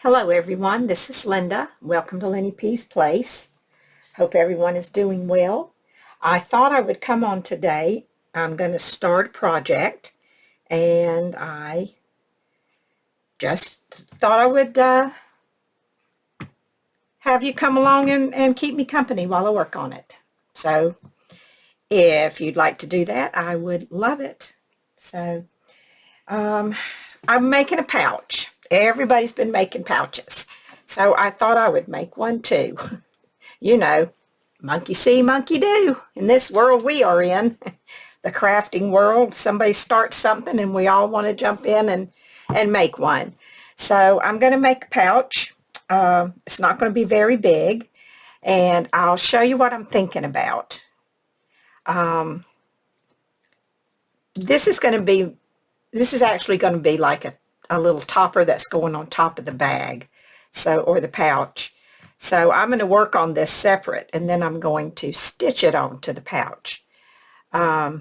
Hello everyone, this is Linda. Welcome to Lenny P's Place. Hope everyone is doing well. I thought I would come on today. I'm going to start a project and I just thought I would have you come along and keep me company while I work on it. So if you'd like to do that, I would love it. So I'm making a pouch. Everybody's been making pouches. So I thought I would make one too. You know, monkey see, monkey do. In this world we are in, the crafting world, somebody starts something and we all want to jump in and make one. So I'm going to make a pouch. It's not going to be very big, and I'll show you what I'm thinking about. This is actually going to be like a little topper that's going on top of the bag, or the pouch. So I'm going to work on this separate, and then I'm going to stitch it onto the pouch. That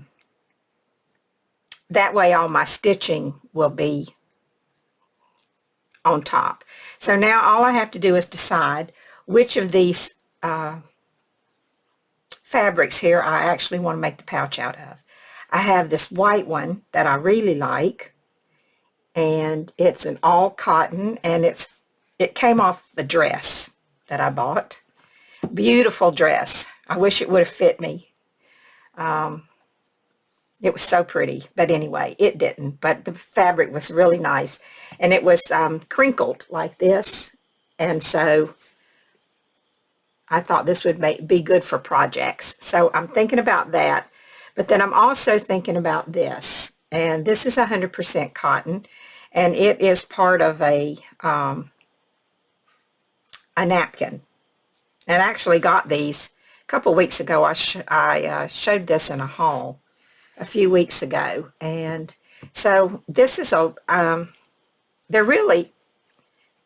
way all my stitching will be on top. So now all I have to do is decide which of these fabrics here I actually want to make the pouch out of. I have this white one that I really like, and it's an all cotton, and it came off the dress that I bought. Beautiful dress. I wish it would have fit me. It was so pretty, but anyway, it didn't. But the fabric was really nice, and it was crinkled like this, and so I thought this would be good for projects. So I'm thinking about that, but then I'm also thinking about this, and this is 100% cotton, and it is part of a napkin. And I actually got these a couple weeks ago. I showed this in a haul a few weeks ago, and so this is they really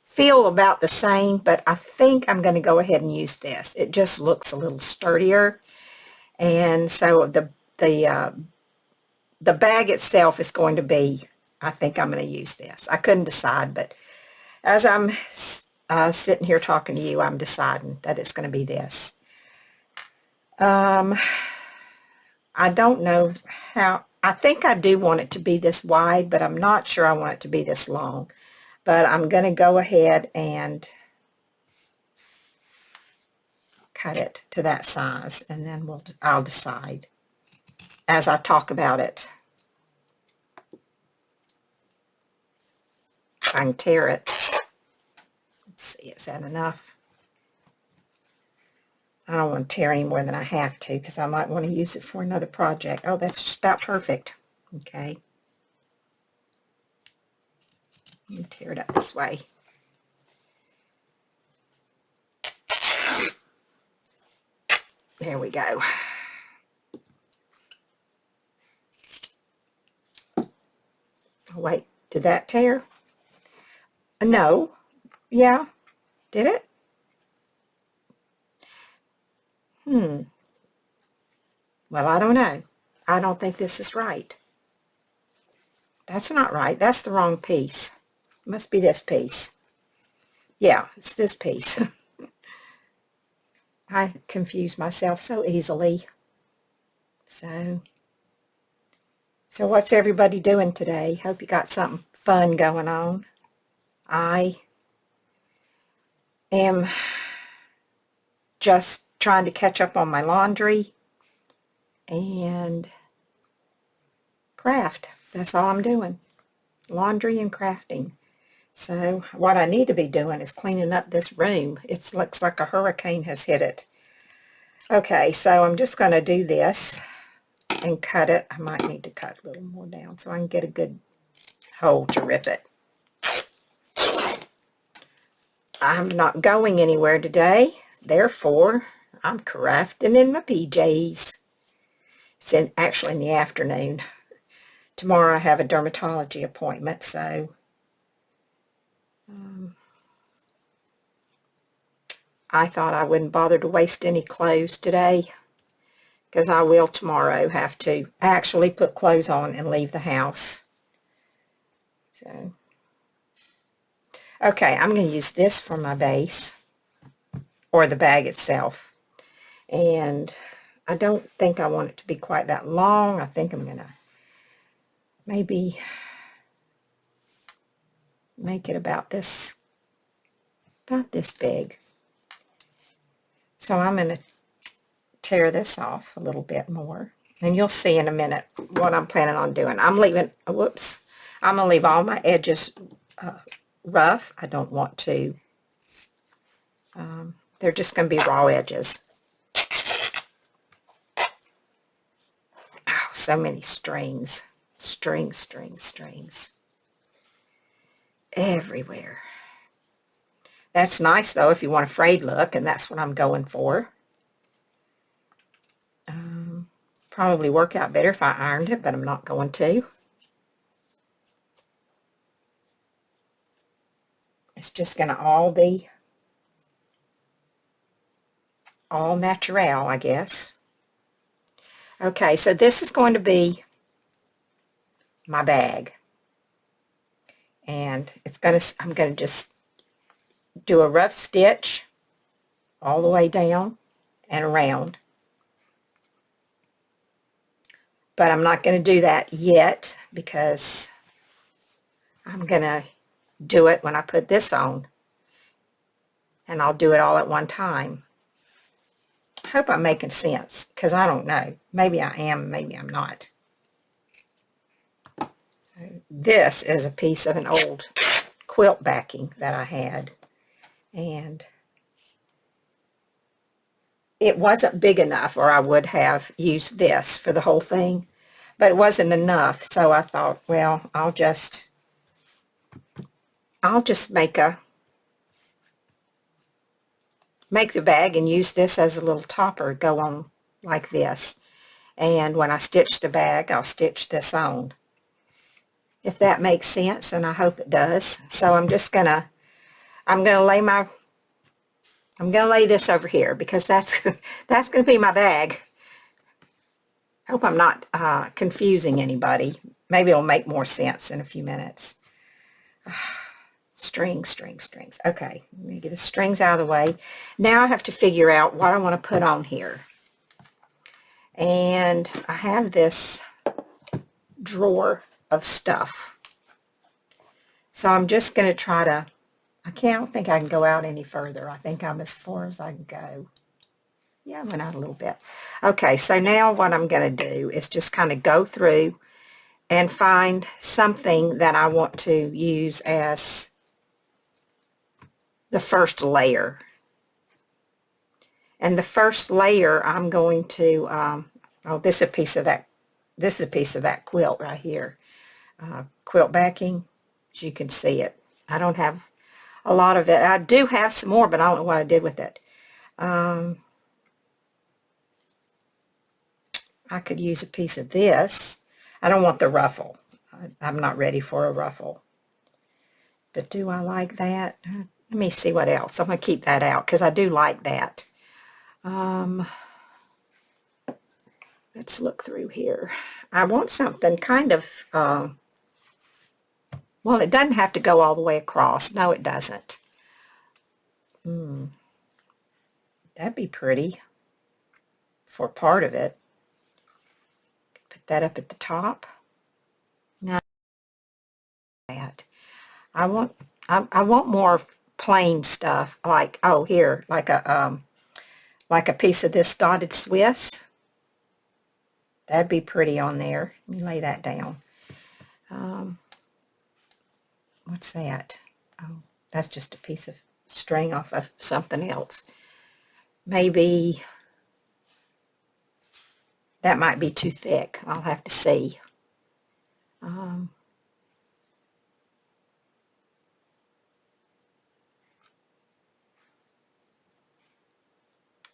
feel about the same, but I think I'm going to go ahead and use this. It just looks a little sturdier, and so the bag itself is going to be, I think I'm going to use this. I couldn't decide, but as I'm sitting here talking to you, I'm deciding that it's going to be this. I don't know how. I think I do want it to be this wide, but I'm not sure I want it to be this long. But I'm going to go ahead and cut it to that size, and then I'll decide as I talk about it. I can tear it. Let's see, is that enough? I don't want to tear any more than I have to, because I might want to use it for another project. Oh, that's just about perfect. Okay. Let me tear it up this way. There we go. Oh, wait, did that tear? No. Yeah. Did it? Well, I don't know. I don't think this is right. That's not right. That's the wrong piece. It must be this piece. Yeah, it's this piece. I confuse myself so easily. So what's everybody doing today? Hope you got something fun going on. I am just trying to catch up on my laundry and craft. That's all I'm doing. Laundry and crafting. So what I need to be doing is cleaning up this room. It looks like a hurricane has hit it. Okay, so I'm just going to do this and cut it. I might need to cut a little more down so I can get a good hole to rip it. I'm not going anywhere today, therefore I'm crafting in my PJs. It's actually in the afternoon. Tomorrow I have a dermatology appointment, so I thought I wouldn't bother to waste any clothes today, because I will tomorrow have to actually put clothes on and leave the house. So Okay, I'm going to use this for my base, or the bag itself. And I don't think I want it to be quite that long. I think I'm going to maybe make it about this big. So I'm going to tear this off a little bit more. And you'll see in a minute what I'm planning on doing. I'm leaving, whoops, I'm going to leave all my edges rough. I don't want to, they're just going to be raw edges. Oh, so many strings. Strings. Everywhere. That's nice, though, if you want a frayed look, and that's what I'm going for. Probably work out better if I ironed it, but I'm not going to. It's just going to all be all natural, I guess. Okay, so this is going to be my bag. And I'm going to just do a rough stitch all the way down and around. But I'm not going to do that yet because I'm going to do it when I put this on. And I'll do it all at one time. I hope I'm making sense, because I don't know. Maybe I am, maybe I'm not. This is a piece of an old quilt backing that I had. And it wasn't big enough, or I would have used this for the whole thing. But it wasn't enough, so I thought, well, I'll just make the bag and use this as a little topper, go on like this. And when I stitch the bag, I'll stitch this on. If that makes sense, and I hope it does. So I'm gonna lay this over here, because that's that's gonna be my bag. Hope I'm not confusing anybody. Maybe it'll make more sense in a few minutes. Strings. Okay, let me get the strings out of the way. Now I have to figure out what I want to put on here. And I have this drawer of stuff. So I'm just going to try to, I don't think I can go out any further. I think I'm as far as I can go. Yeah, I went out a little bit. Okay, so now what I'm going to do is just kind of go through and find something that I want to use as the first layer. And the first layer I'm going to, this is a piece of that quilt right here. Quilt backing, as you can see it. I don't have a lot of it. I do have some more, but I don't know what I did with it. I could use a piece of this. I don't want the ruffle. I'm not ready for a ruffle. But do I like that? Let me see what else. I'm going to keep that out because I do like that. Let's look through here. I want something kind of, well, it doesn't have to go all the way across. No, it doesn't. That'd be pretty for part of it. Put that up at the top. Now that I want more plain stuff, like, oh, here, like a piece of this dotted Swiss. That'd be pretty on there. Let me lay that down. What's that? Oh, that's just a piece of string off of something else. Maybe that might be too thick. I'll have to see.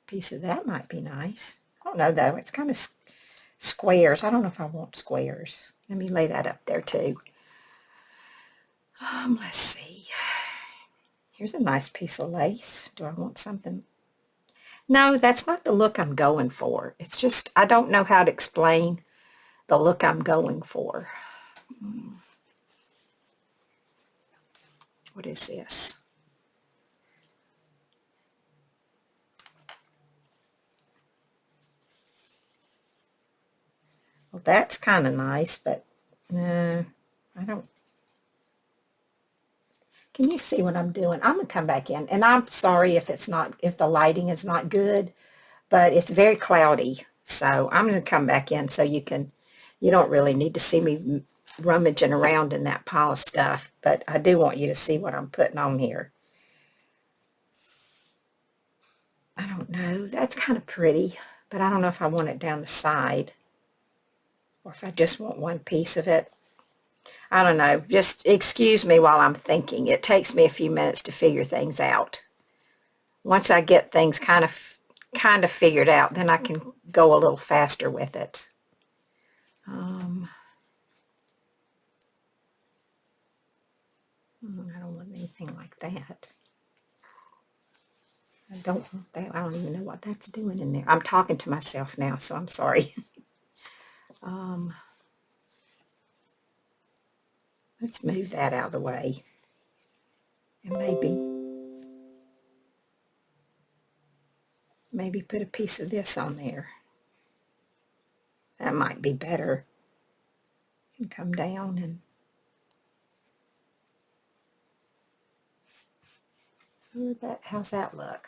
Piece of that might be nice. I don't know, though. It's kind of squares. I don't know if I want squares. Let me lay that up there, too. Let's see. Here's a nice piece of lace. Do I want something? No, that's not the look I'm going for. It's just, I don't know how to explain the look I'm going for. What is this? Well, that's kind of nice, but no, I don't. Can you see what I'm doing? I'm going to come back in, and I'm sorry if if the lighting is not good, but it's very cloudy. So I'm going to come back in so you don't really need to see me rummaging around in that pile of stuff, but I do want you to see what I'm putting on here. I don't know. That's kind of pretty, but I don't know if I want it down the side or if I just want one piece of it. I don't know. Just excuse me while I'm thinking. It takes me a few minutes to figure things out. Once I get things kind of figured out, then I can go a little faster with it. I don't want anything like that. I don't want that. I don't even know what that's doing in there. I'm talking to myself now, so I'm sorry. Let's move that out of the way. And maybe put a piece of this on there. That might be better. You can come down and how's that look?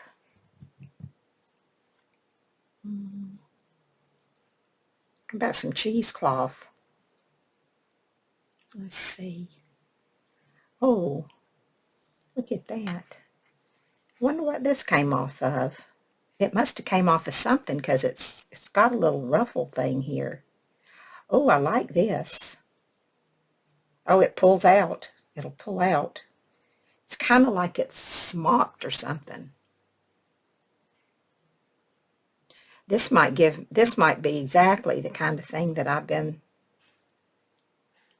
How about some cheesecloth? Let's see. Oh, look at that. Wonder what this came off of. It must have came off of something because it's got a little ruffle thing here. Oh, I like this. Oh, it pulls out. It'll pull out. It's kind of like it's smocked or something. This might be exactly the kind of thing that I've been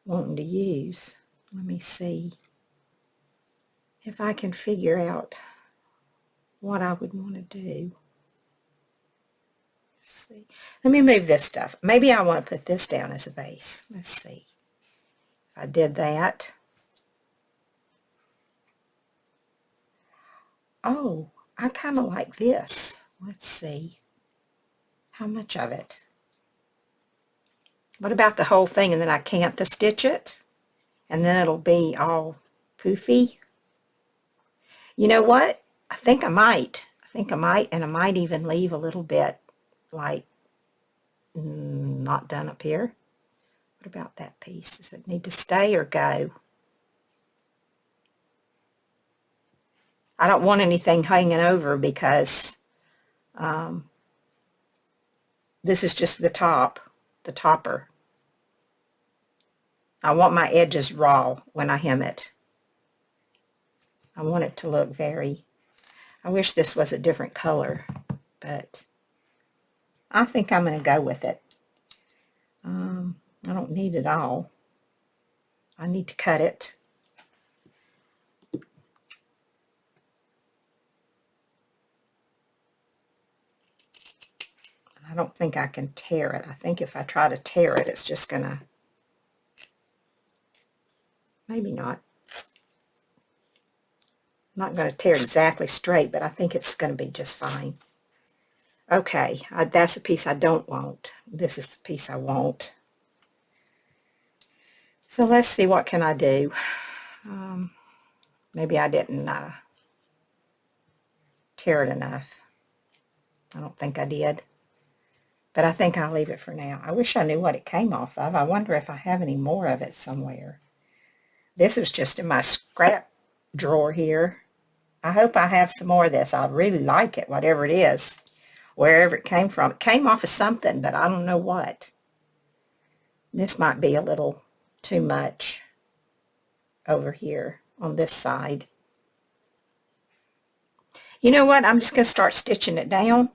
wanting to use. Let me see if I can figure out what I would want to do. Let's see. Let me move this stuff. Maybe I want to put this down as a base. Let's see. If I did that. Oh, I kind of like this. Let's see. How much of it? What about the whole thing and then I can't stitch it? And then it'll be all poofy? You know what? I think I might. And I might even leave a little bit like not done up here. What about that piece? Does it need to stay or go? I don't want anything hanging over because this is just the topper. I want my edges raw when I hem it. I want it to look I wish this was a different color, but I think I'm going to go with it. I don't need it all. I need to cut it. I don't think I can tear it. I think if I try to tear it, it's just going to, maybe not. I'm not going to tear it exactly straight, but I think it's going to be just fine. Okay, that's the piece I don't want. This is the piece I want. So let's see, what can I do? Maybe I didn't tear it enough. I don't think I did. But I think I'll leave it for now. I wish I knew what it came off of. I wonder if I have any more of it somewhere. This is just in my scrap drawer here. I hope I have some more of this. I really like it, whatever it is, wherever it came from. It came off of something, but I don't know what. This might be a little too much over here on this side. You know what? I'm just going to start stitching it down,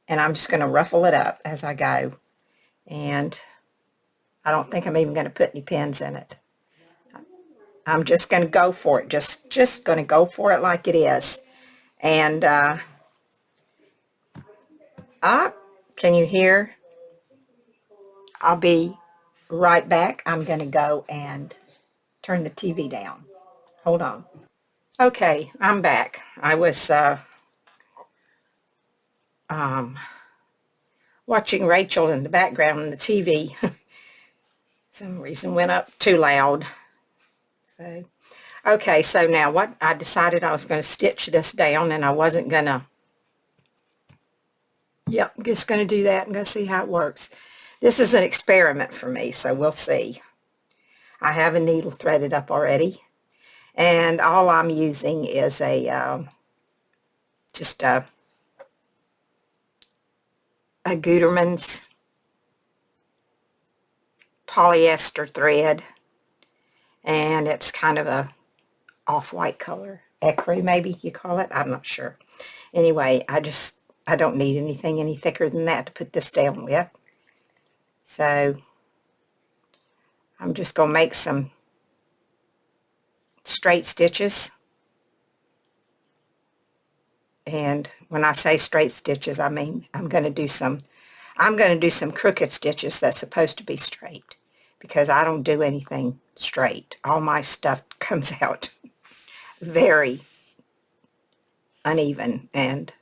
and I'm just going to ruffle it up as I go. And I don't think I'm even going to put any pins in it. I'm just going to go for it. Just going to go for it like it is. And can you hear? I'll be right back. I'm going to go and turn the TV down. Hold on. Okay, I'm back. I was watching Rachel in the background on the TV. Some reason went up too loud. So, okay, so now what I decided I was going to stitch this down, and I wasn't going to, yep, I'm just going to do that. I'm going to see how it works. This is an experiment for me, so we'll see. I have a needle threaded up already, and all I'm using is a just a Guterman's polyester thread, and it's kind of a off-white color, ecru maybe you call it. I'm not sure. Anyway, I don't need anything any thicker than that to put this down with. So I'm just going to make some straight stitches. And when I say straight stitches, I mean I'm going to do some crooked stitches that's supposed to be straight, because I don't do anything straight. All my stuff comes out very uneven and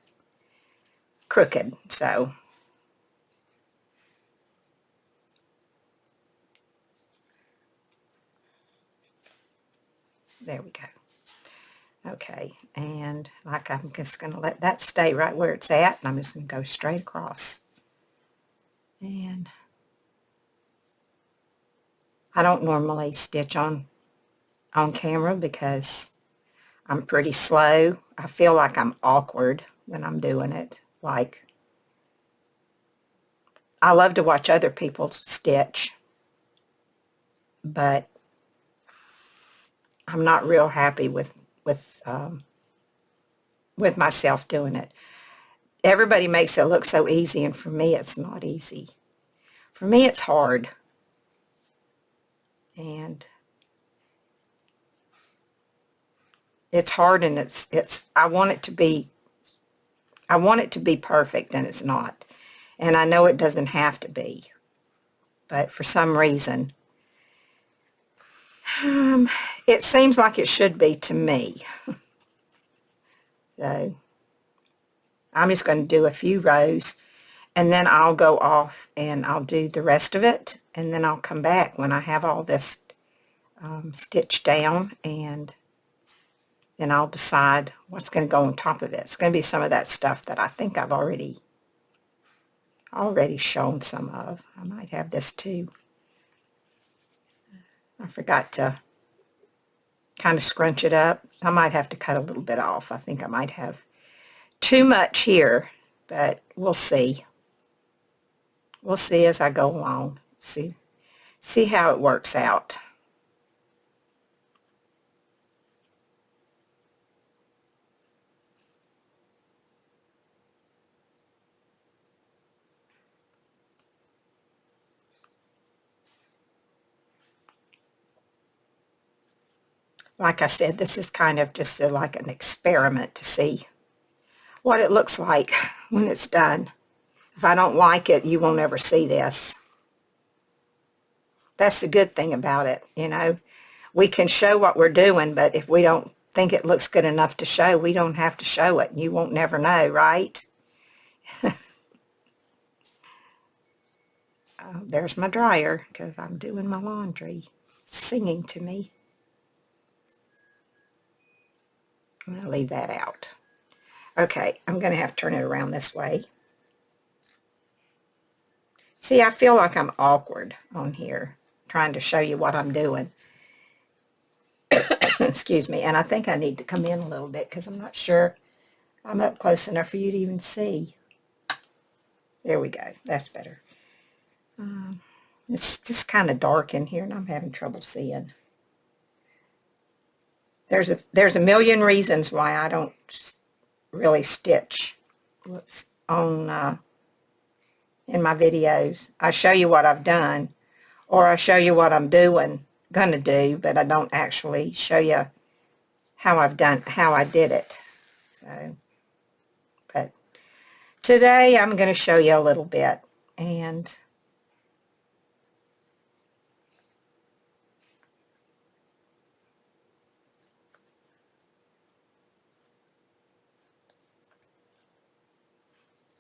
crooked. So there we go. Okay, and like I'm just going to let that stay right where it's at, and I'm just going to go straight across. And I don't normally stitch on camera because I'm pretty slow. I feel like I'm awkward when I'm doing it. Like, I love to watch other people stitch, but I'm not real happy with myself doing it. Everybody makes it look so easy, and for me it's not easy. For me it's hard. And it's hard, and it's I want it to be perfect, and it's not. And I know it doesn't have to be, but for some reason it seems like it should be to me. So I'm just going to do a few rows, and then I'll go off and I'll do the rest of it, and then I'll come back when I have all this stitched down, and then I'll decide what's going to go on top of it. It's going to be some of that stuff that I think I've already shown some of. I might have this too. I forgot to kind of scrunch it up. I might have to cut a little bit off. I think I might have too much here, but we'll see. We'll see as I go along. See how it works out. Like I said, this is kind of just like an experiment to see what it looks like when it's done. If I don't like it, you won't ever see this. That's the good thing about it, you know. We can show what we're doing, but if we don't think it looks good enough to show, we don't have to show it. You won't never know, right? There's my dryer, because I'm doing my laundry. It's singing to me. I'm going to leave that out. Okay, I'm going to have to turn it around this way. See, I feel like I'm awkward on here, trying to show you what I'm doing. Excuse me, and I think I need to come in a little bit, because I'm not sure I'm up close enough for you to even see. There we go. That's better. It's just kind of dark in here, and I'm having trouble seeing. There's a million reasons why I don't really stitch. Whoops. On in my videos, I show you what I've done, or I show you what I'm gonna do, but I don't actually show you how I did it. So, but today I'm going to show you a little bit, and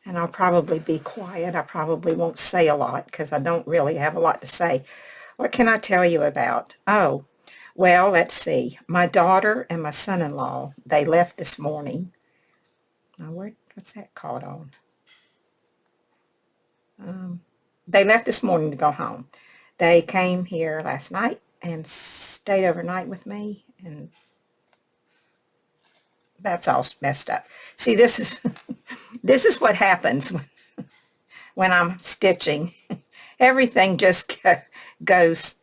and I'll probably be quiet. I probably won't say a lot because I don't really have a lot to say. What can I tell you about? Oh, well, let's see. My daughter and my son-in-law, they left this morning. Now, what's that called on? They left this morning to go home. They came here last night and stayed overnight with me, and that's all messed up. See, this is this is what happens when I'm stitching. Everything just goes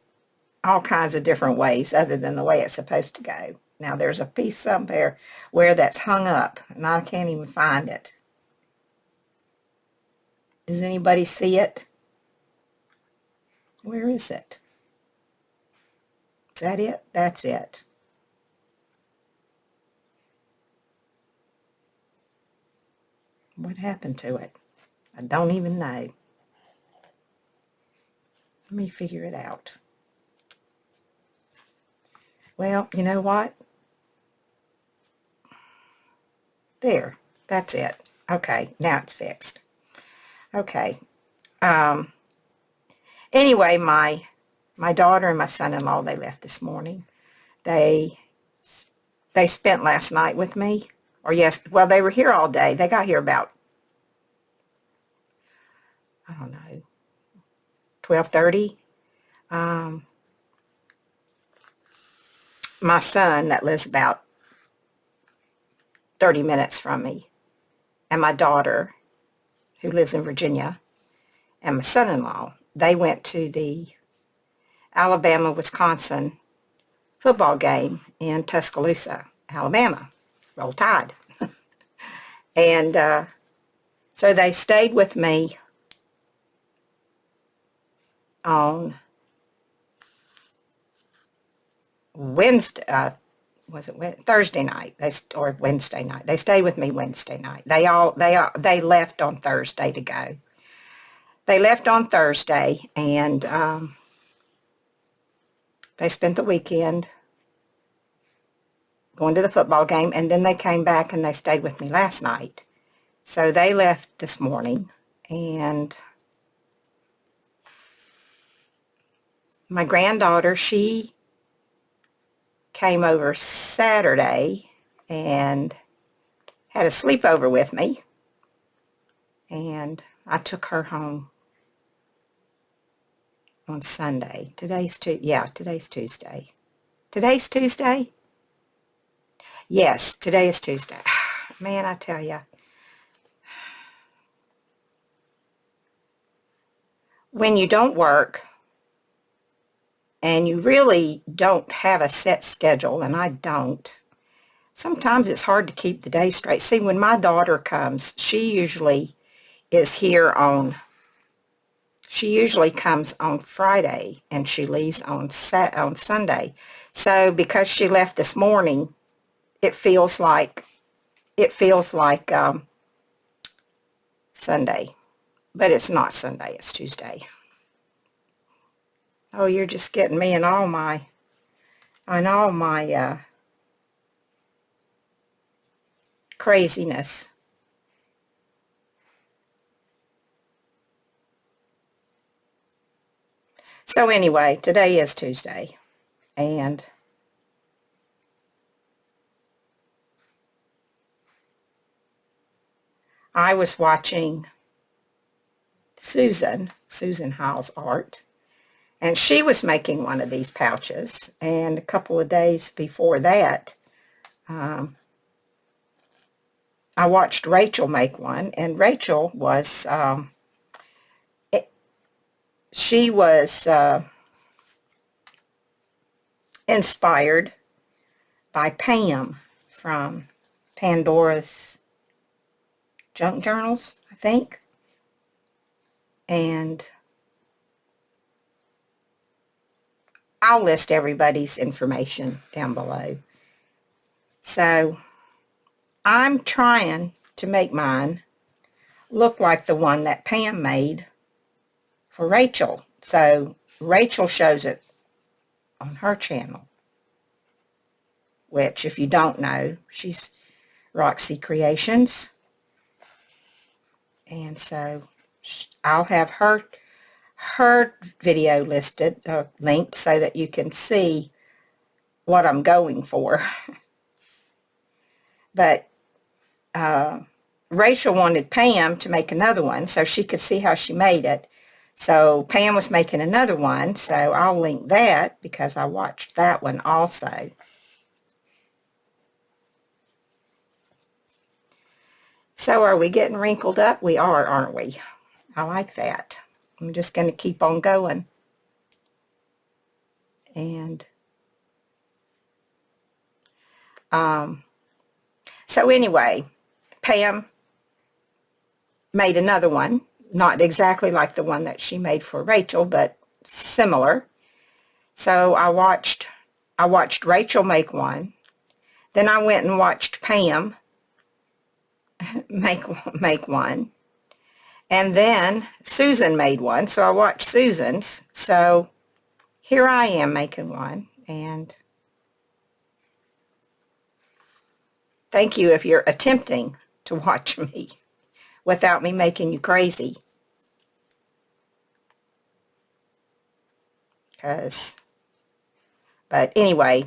all kinds of different ways other than the way it's supposed to go. Now, there's a piece somewhere where that's hung up, and I can't even find it. Does anybody see it? Where is it? Is that it? That's it. What happened to it? I don't even know. Let me figure it out. Well, you know what? There. That's it. Okay, now it's fixed. Okay. Anyway, my daughter and my son-in-law, they left this morning. They spent last night with me. Or yes, well, they were here all day. They got here about, I don't know, 12:30. My son, that lives about 30 minutes from me, and my daughter, who lives in Virginia, and my son-in-law, they went to the Alabama-Wisconsin football game in Tuscaloosa, Alabama. Roll Tide. And so they stayed with me on Wednesday, was it Thursday night? Or Wednesday night. They stayed with me Wednesday night. They left on Thursday to go. They left on Thursday, and they spent the weekend going to the football game, and then they came back and they stayed with me last night. So they left this morning, and my granddaughter, she came over Saturday and had a sleepover with me, and I took her home on Sunday. Today's Tuesday. Today's Tuesday? Yes, today is Tuesday. Man, I tell you, when you don't work and you really don't have a set schedule, and I don't, sometimes it's hard to keep the day straight. See, when my daughter comes, she usually comes on Friday, and she leaves on Sunday. So because she left this morning, it feels like Sunday, but it's not Sunday. It's Tuesday. Oh, you're just getting me in all my craziness. So anyway, today is Tuesday, and I was watching Susan Howell's art, and she was making one of these pouches, and a couple of days before that, I watched Rachel make one, and Rachel was, she was inspired by Pam from Pandora's Junk Journals, I think. And I'll list everybody's information down below. So I'm trying to make mine look like the one that Pam made for Rachel. So Rachel shows it on her channel, which, if you don't know, she's Roxy Creations. And so I'll have her video listed, linked, so that you can see what I'm going for. But Rachel wanted Pam to make another one so she could see how she made it. So Pam was making another one, so I'll link that because I watched that one also. So are we getting wrinkled up? We are, aren't we? I like that. I'm just going to keep on going. And so anyway, Pam made another one, not exactly like the one that she made for Rachel, but similar. So I watched Rachel make one. Then I went and watched Pam make one. And then Susan made one, so I watched Susan's. So here I am making one. And thank you if you're attempting to watch me without me making you crazy. But anyway,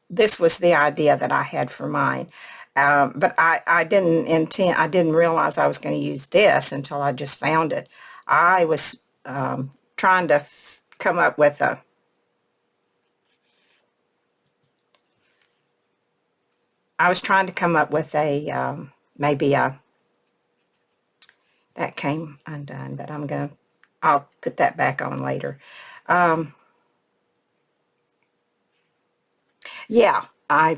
this was the idea that I had for mine. But I didn't realize I was going to use this until I just found it. I was trying to come up with maybe that came undone, but I'll put that back on later. Yeah, I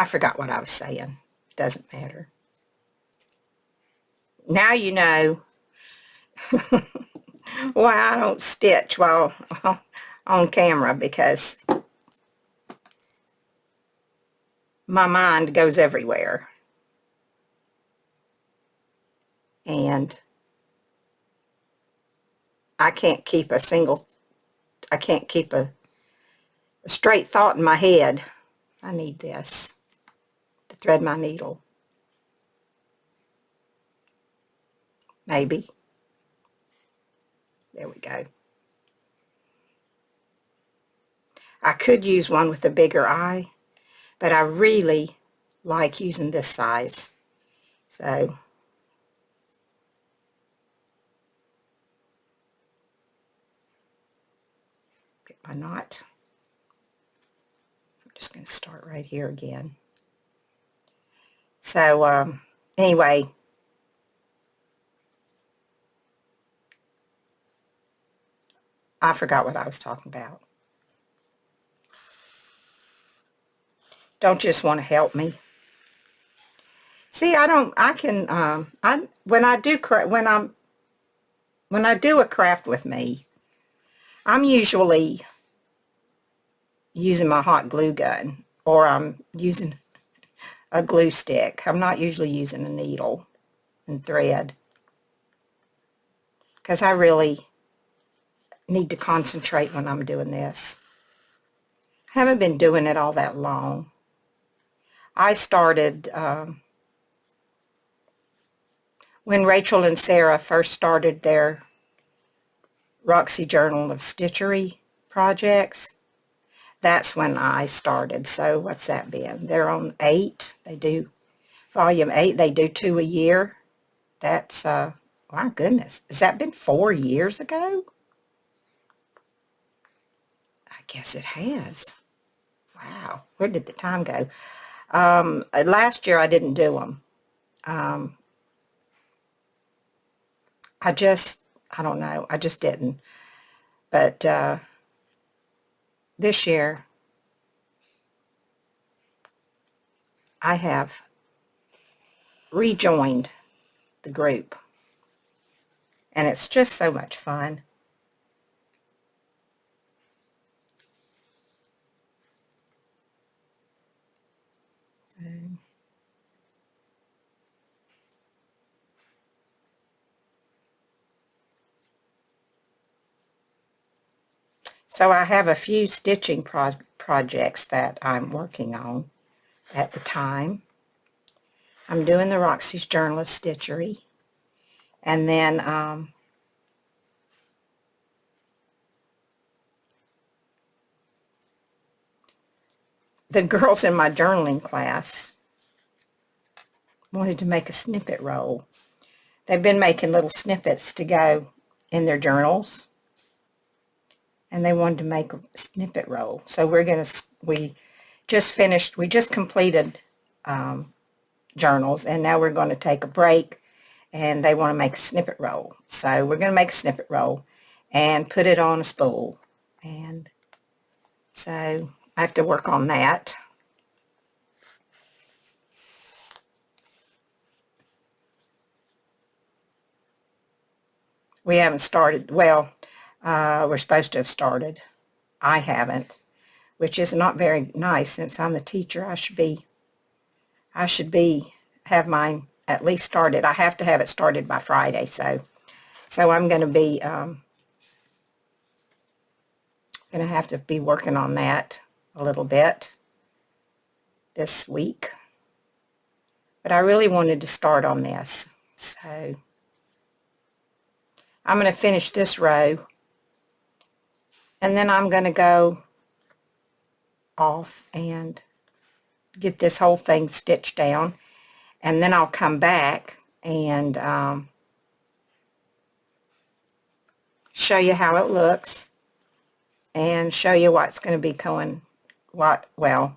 forgot what I was saying. Doesn't matter. Now you know why I don't stitch while on camera, because my mind goes everywhere. And I can't keep a straight thought in my head. I need this to thread my needle. Maybe. There we go. I could use one with a bigger eye, but I really like using this size. So get my knot. I'm just going to start right here again. So anyway, I forgot what I was talking about. Don't just want to help me. See, when I do a craft with me, I'm usually using my hot glue gun, or I'm using a glue stick. I'm not usually using a needle and thread, because I really need to concentrate when I'm doing this. I haven't been doing it all that long. I started when Rachel and Sarah first started their Roxy Journal of Stitchery projects. That's when I started. So what's that been? They're on 8. They do volume 8. They do 2 a year. That's, my goodness. Has that been 4 years ago? I guess it has. Wow. Where did the time go? Last year I didn't do them. I don't know. I just didn't. But this year I have rejoined the group. And it's just so much fun. So I have a few stitching projects that I'm working on at the time. I'm doing the Roxy's Journal of Stitchery. And then the girls in my journaling class wanted to make a snippet roll. They've been making little snippets to go in their journals, and they wanted to make a snippet roll. So we just completed journals, and now we're going to take a break, and they want to make a snippet roll. So we're going to make a snippet roll and put it on a spool. And so I have to work on that. We haven't started. Well, we're supposed to have started. I haven't, which is not very nice since I'm the teacher. I should have mine at least started. I have to have it started by Friday, so I'm going to be have to be working on that a little bit this week. But I really wanted to start on this, so I'm going to finish this row, and then I'm going to go off and get this whole thing stitched down, and then I'll come back and show you how it looks and show you what's going to be going, well,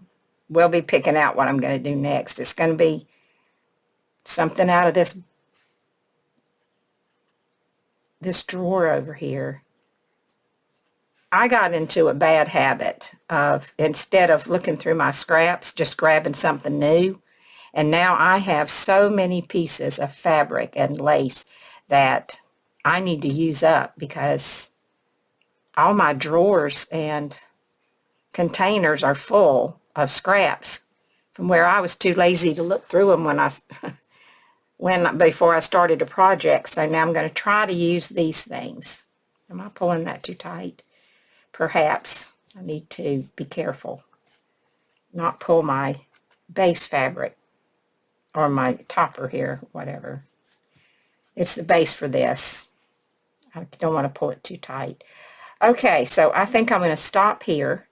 we'll be picking out what I'm going to do next. It's going to be something out of this drawer over here. I got into a bad habit of, instead of looking through my scraps, just grabbing something new. And now I have so many pieces of fabric and lace that I need to use up, because all my drawers and containers are full of scraps from where I was too lazy to look through them before I started a project. So now I'm going to try to use these things. Am I pulling that too tight? Perhaps I need to be careful, not pull my base fabric or my topper here, whatever. It's the base for this. I don't want to pull it too tight. Okay, so I think I'm going to stop here.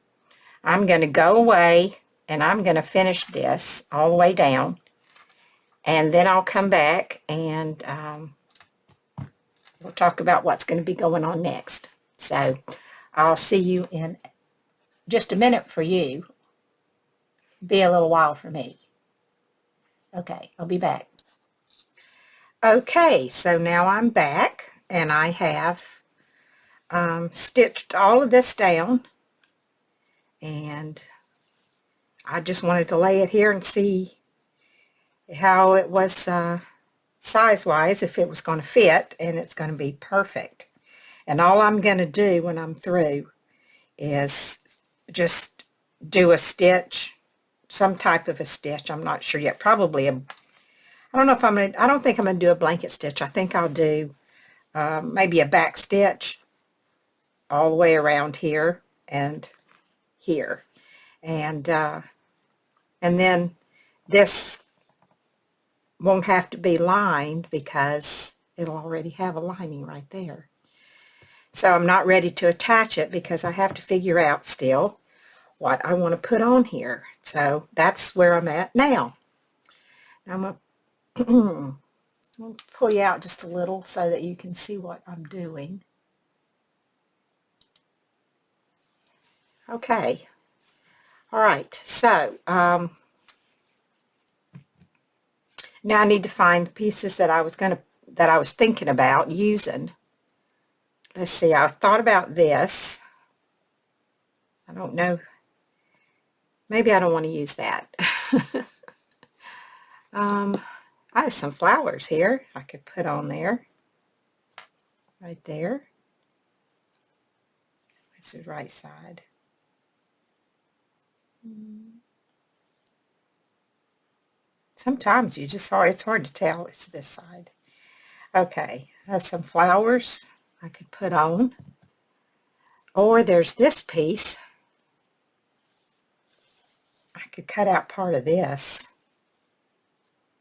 I'm going to go away and I'm going to finish this all the way down, and then I'll come back and we'll talk about what's going to be going on next. So I'll see you in just a minute for you. Be a little while for me. Okay, I'll be back. Okay, so now I'm back, and I have stitched all of this down, and I just wanted to lay it here and see how it was size-wise, if it was going to fit, and it's going to be perfect. And all I'm going to do when I'm through is just do a stitch, some type of a stitch. I'm not sure yet. Probably I don't know if I don't think I'm going to do a blanket stitch. I think I'll do maybe a back stitch all the way around here and here. And then this won't have to be lined because it'll already have a lining right there. So I'm not ready to attach it because I have to figure out still what I want to put on here. So that's where I'm at now. I'm going to pull you out just a little so that you can see what I'm doing. Okay. All right. So now I need to find the pieces that I was thinking about using. Let's see. I thought about this. I don't know. Maybe I don't want to use that. I have some flowers here I could put on there. Right there. It's the right side. Sometimes it's hard to tell it's this side. Okay, I have some flowers I could put on. Or there's this piece. I could cut out part of this.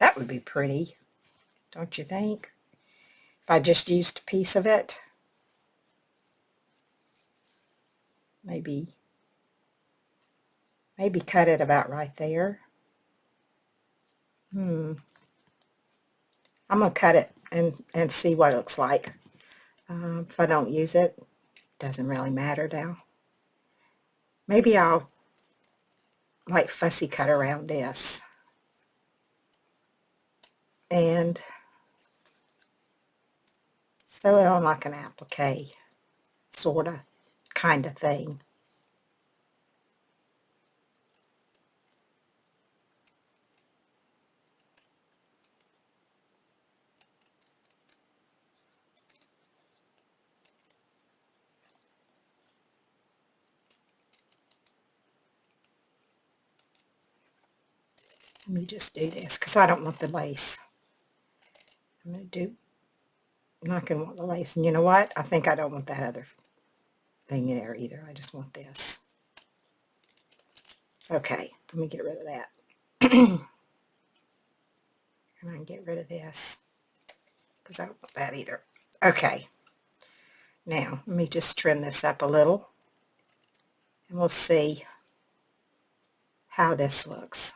That would be pretty, don't you think? If I just used a piece of it. Maybe cut it about right there. I'm going to cut it and see what it looks like. If I don't use it, doesn't really matter now. Maybe I'll like fussy cut around this and sew it on like an applique, sort of, kind of thing. Let me just do this because I don't want the lace. I'm not going to want the lace. And you know what? I think I don't want that other thing there either. I just want this. Okay, let me get rid of that. And I can get rid of this because I don't want that either. Okay, now let me just trim this up a little and we'll see how this looks.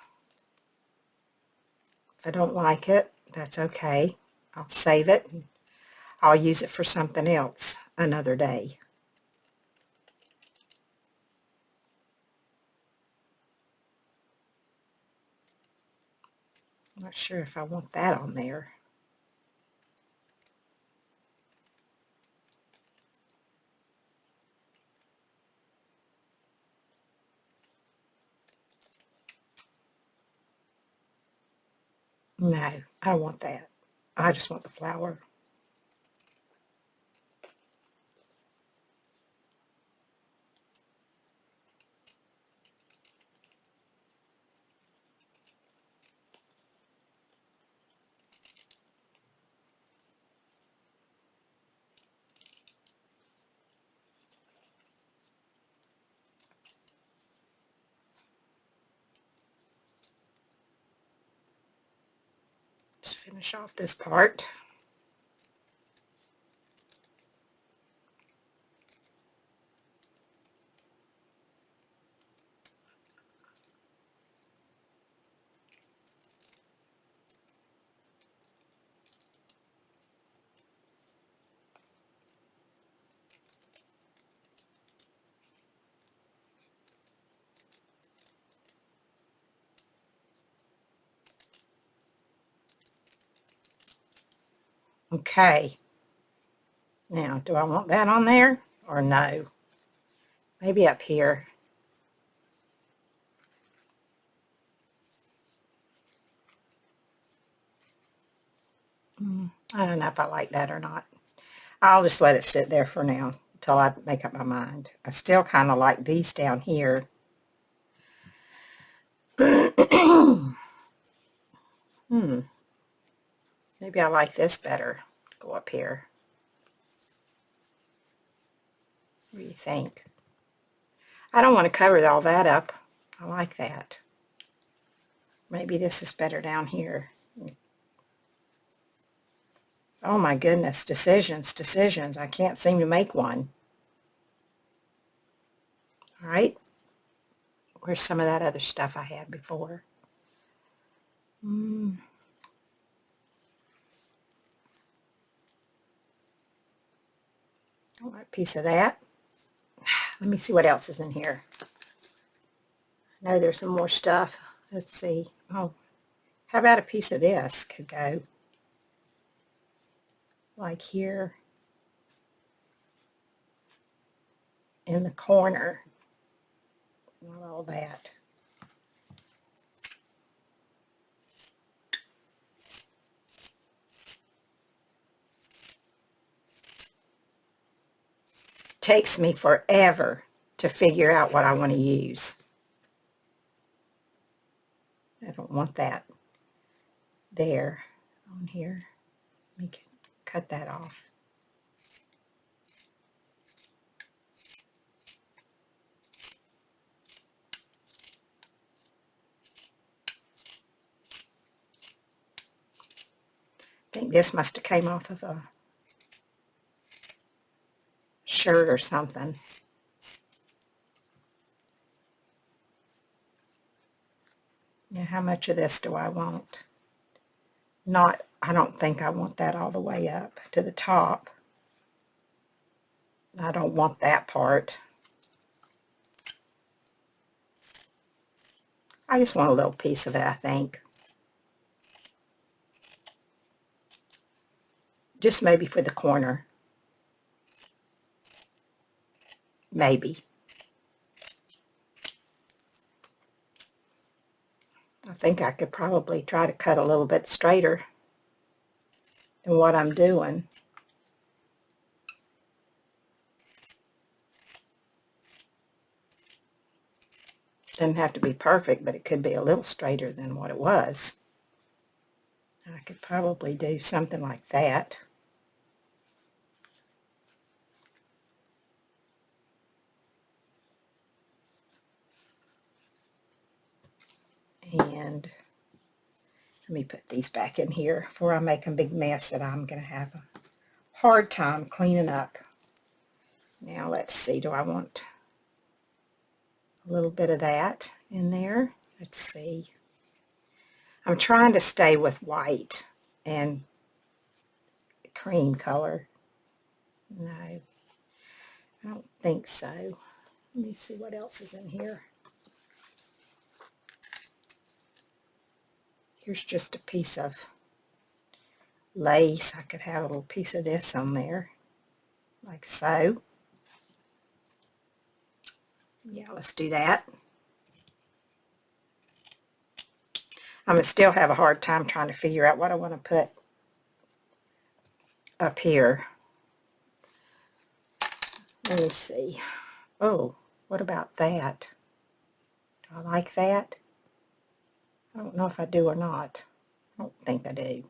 If I don't like it, that's okay. I'll save it and I'll use it for something else another day. I'm not sure if I want that on there. No, I don't want that. I just want the flower. Just finish off this part. Okay. Now, do I want that on there or no? Maybe up here. I don't know if I like that or not. I'll just let it sit there for now until I make up my mind. I still kind of like these down here. Maybe I like this better. Go up here. What do you think? I don't want to cover all that up. I like that. Maybe this is better down here. Oh my goodness, decisions, decisions. I can't seem to make one. All right. Where's some of that other stuff I had before? I want a piece of that. Let me see what else is in here. I know there's some more stuff. Let's see. Oh, how about a piece of this could go like here in the corner. Not all that. Takes me forever to figure out what I want to use. I don't want that there on here. Let me cut that off. think this must have came off of a shirt or something. Now, how much of this do I want? I don't think I want that all the way up to the top. I don't want that part. I just want a little piece of it, I think. Just maybe for the corner. Maybe. I think I could probably try to cut a little bit straighter than what I'm doing. Doesn't have to be perfect, but it could be a little straighter than what it was. I could probably do something like that. And let me put these back in here before I make a big mess that I'm going to have a hard time cleaning up. Now let's see, do I want a little bit of that in there? Let's see. I'm trying to stay with white and cream color. No, I don't think so. Let me see what else is in here. Here's just a piece of lace. I could have a little piece of this on there, like so. Yeah, let's do that. I'm going to still have a hard time trying to figure out what I want to put up here. Let me see. Oh, what about that? Do I like that? I don't know if I do or not. I don't think I do.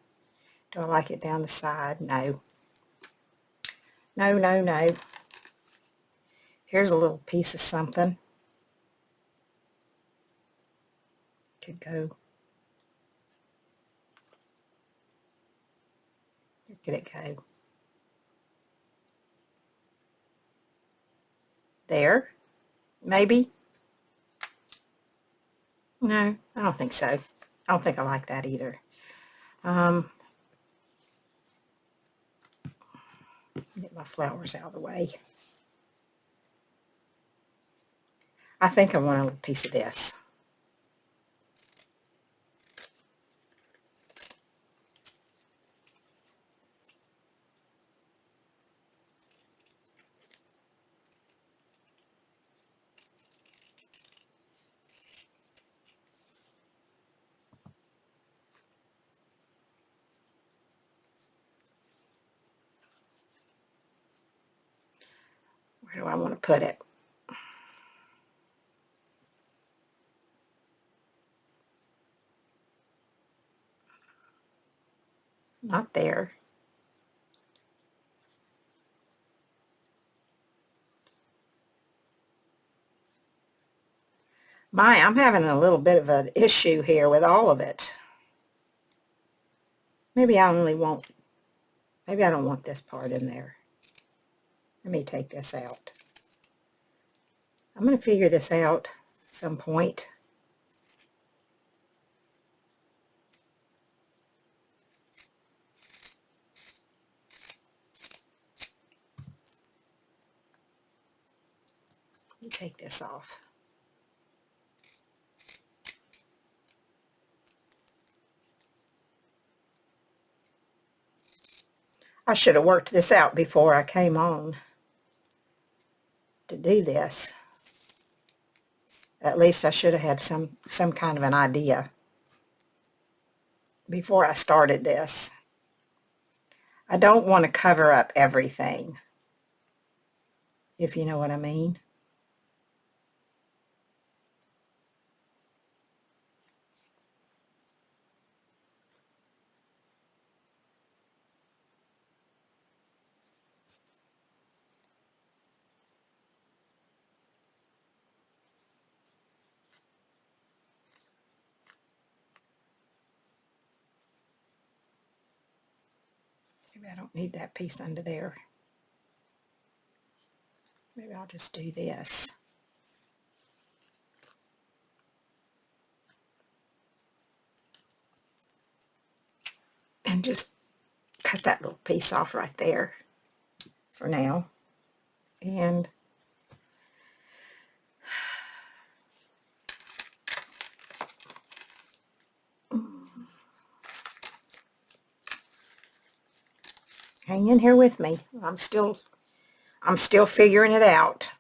Do I like it down the side? No. No, no, no. Here's a little piece of something. Could go. Where could it go? There? Maybe? No, I don't think so. I don't think I like that either. Get my flowers out of the way. I think I want a little piece of this. Where do I want to put it? Not there. I'm having a little bit of an issue here with all of it. Maybe I don't want this part in there. Let me take this out. I'm going to figure this out at some point. Let me take this off. I should have worked this out before I came on to do this. At least I should have had some kind of an idea before I started this. I don't want to cover up everything, if you know what I mean. Maybe I don't need that piece under there. Maybe I'll just do this. And just cut that little piece off right there for now. And hang in here with me. I'm still figuring it out.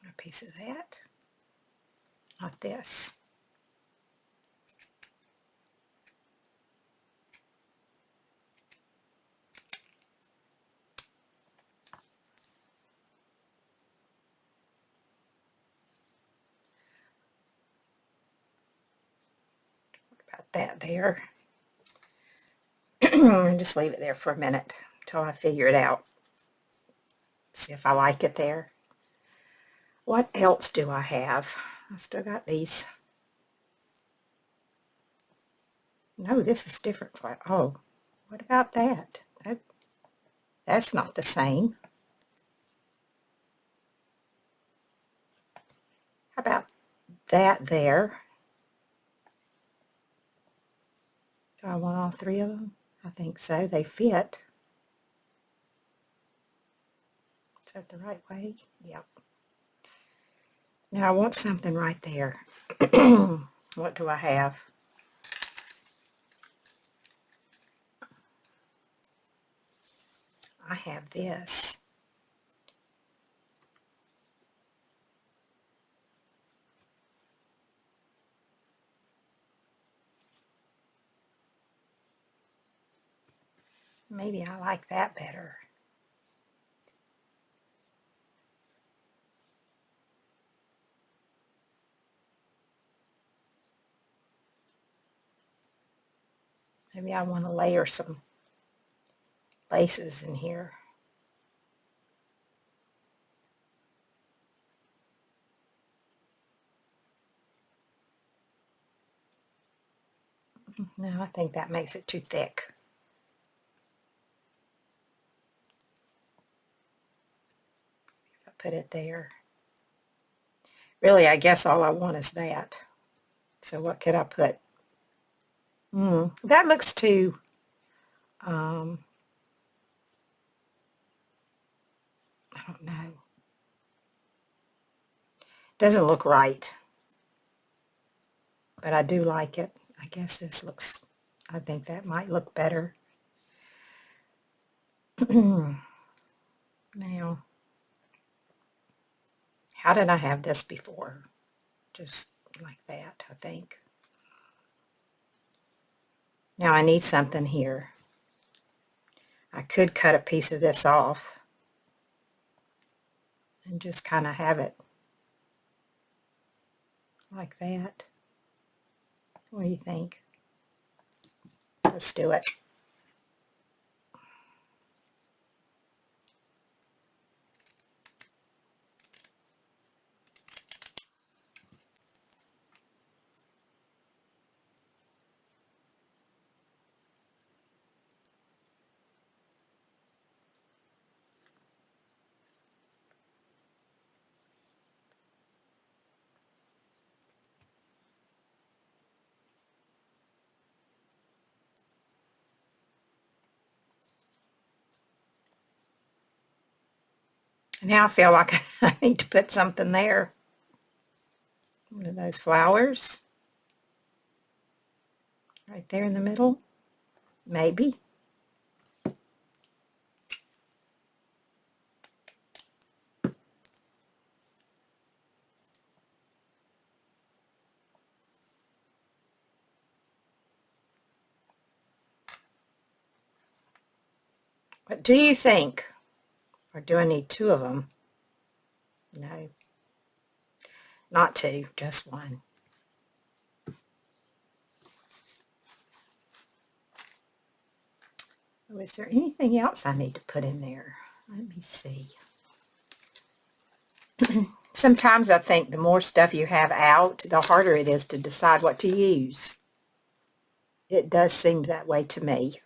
A piece of that, not this. What about that there? Just leave it there for a minute until I figure it out. See if I like it there. What else do I have? I still got these. No, this is different. Oh, what about that? That's not the same. How about that there? Do I want all three of them? I think so. They fit. Is that the right way? Yep. Now I want something right there. What do I have? I have this. Maybe I like that better. Maybe I want to layer some laces in here. No, I think that makes it too thick. If I put it there. Really, I guess all I want is that. So what could I put? That looks too, I don't know. Doesn't look right. But I do like it. I guess this looks, I think that might look better. Now, how did I have this before? Just like that, I think. Now I need something here. I could cut a piece of this off and just kind of have it like that. What do you think? Let's do it. Now I feel like I need to put something there. One of those flowers. Right there in the middle. Maybe. What do you think? Or do I need 2 of them? No, not 2, just 1. Oh, is there anything else I need to put in there? Let me see. Sometimes I think the more stuff you have out, the harder it is to decide what to use. It does seem that way to me.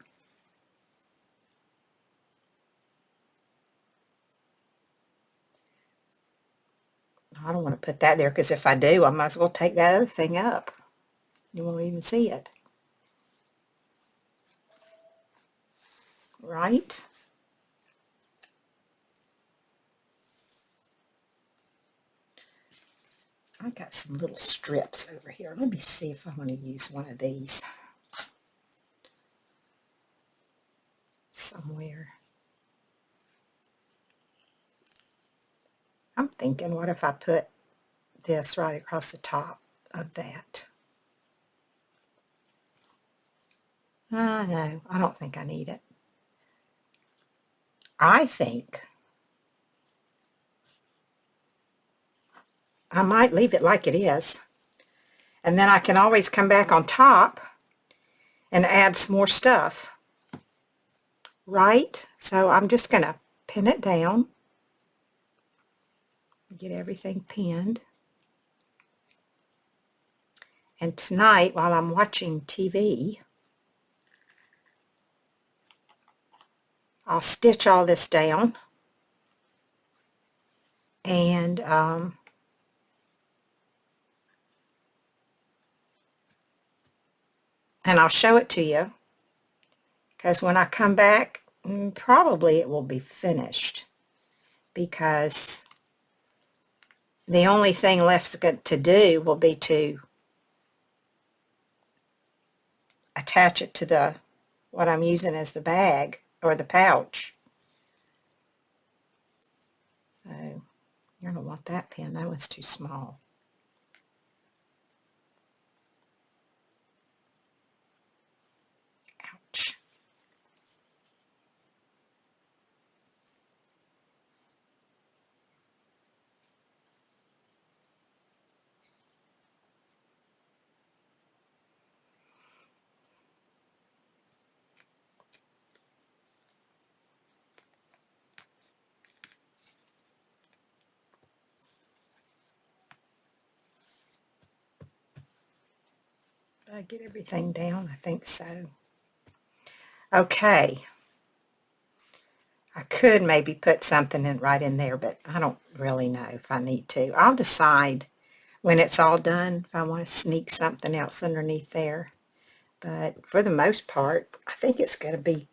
I don't want to put that there because if I do, I might as well take that other thing up. You won't even see it. Right? I got some little strips over here. Let me see if I want to use one of these somewhere. I'm thinking, what if I put this right across the top of that? No, I don't think I need it. I think I might leave it like it is. And then I can always come back on top and add some more stuff. Right? So I'm just going to pin it down. Get everything pinned. And tonight, while I'm watching TV, I'll stitch all this down. And I'll show it to you. Because when I come back, probably it will be finished. Because the only thing left to do will be to attach it to what I'm using as the bag or the pouch. I don't want that pin. That one's too small. Ouch. Did I get everything down? I think so. Okay. I could maybe put something right in there, but I don't really know if I need to. I'll decide when it's all done if I want to sneak something else underneath there. But for the most part, I think it's going to be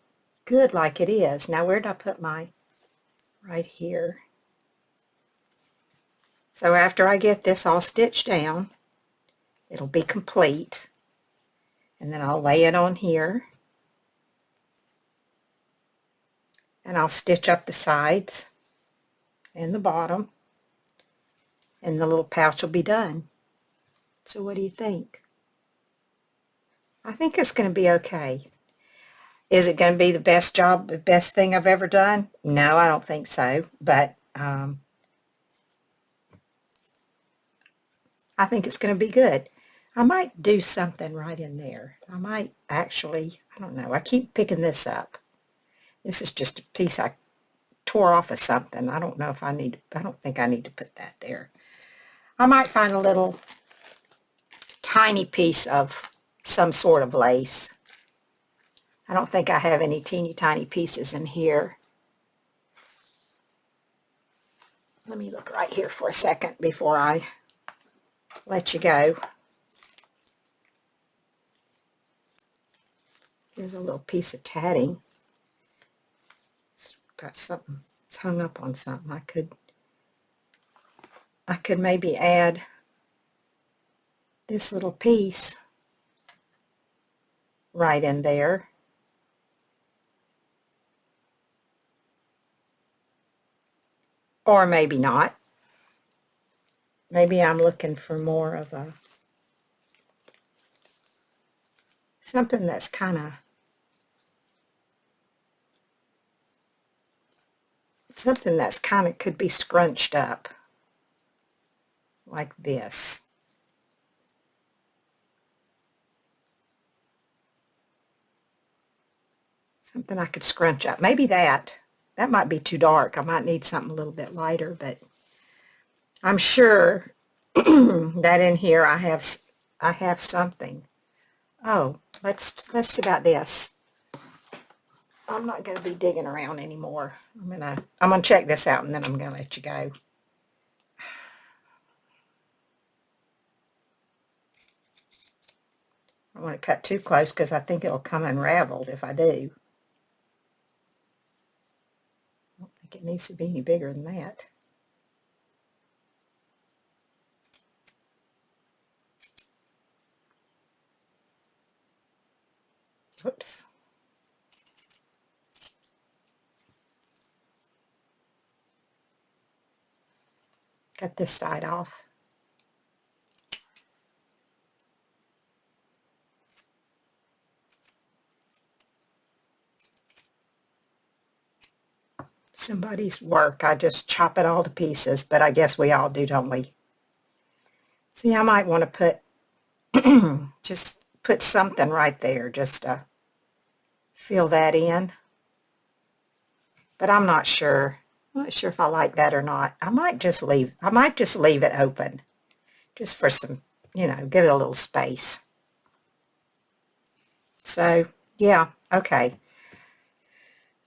good like it is. Now, where did I put my, right here. So after I get this all stitched down, it'll be complete. And then I'll lay it on here. And I'll stitch up the sides and the bottom. And the little pouch will be done. So what do you think? I think it's going to be okay. Is it going to be the best job, the best thing I've ever done? No, I don't think so. But I think it's going to be good. I might do something right in there. I might actually, I don't know. I keep picking this up. This is just a piece I tore off of something. I don't know if I need, I don't think I need to put that there. I might find a little tiny piece of some sort of lace. I don't think I have any teeny tiny pieces in here. Let me look right here for a second before I let you go. Here's a little piece of tatting. It's got something, it's hung up on something. I could maybe add this little piece right in there. Or maybe not. Maybe I'm looking for more of a something that's kind of something that's kind of could be scrunched up like this. Something I could scrunch up. Maybe that. That might be too dark. I might need something a little bit lighter, but I'm sure that in here I have something. Oh, let's see about this. I'm not going to be digging around anymore. I'm gonna check this out, and then I'm gonna let you go. I don't want to cut too close because I think it'll come unraveled if I do. I don't think it needs to be any bigger than that. Whoops. Cut this side off. Somebody's work. I just chop it all to pieces, but I guess we all do, don't we? See, I might want to put just put something right there just to fill that in. But I'm not sure. I'm not sure if I like that or not. I might just leave it open just for some, give it a little space. So, yeah, okay.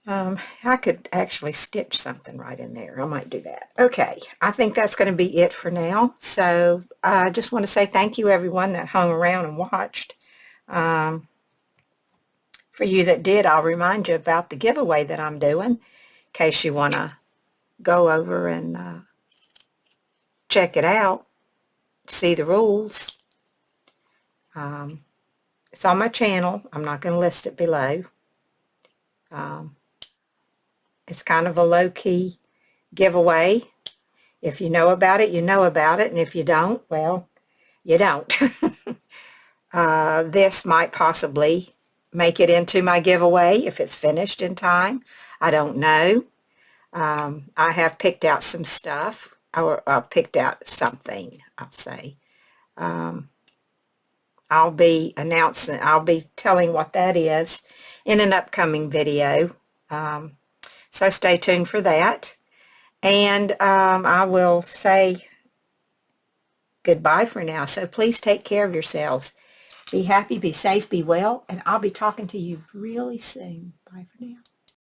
I could actually stitch something right in there. I might do that. Okay, I think that's going to be it for now. So I just want to say thank you, everyone that hung around and watched. For you that did, I'll remind you about the giveaway that I'm doing in case you want to go over and check it out, see the rules. It's on my channel. I'm not going to list it below. It's kind of a low-key giveaway. If you know about it, you know about it. And if you don't, well, you don't. This might possibly make it into my giveaway if it's finished in time. I don't know. I have picked out some stuff. Or picked out something, I'll say. I'll be telling what that is in an upcoming video. So stay tuned for that. And I will say goodbye for now. So please take care of yourselves. Be happy, be safe, be well, and I'll be talking to you really soon. Bye for now.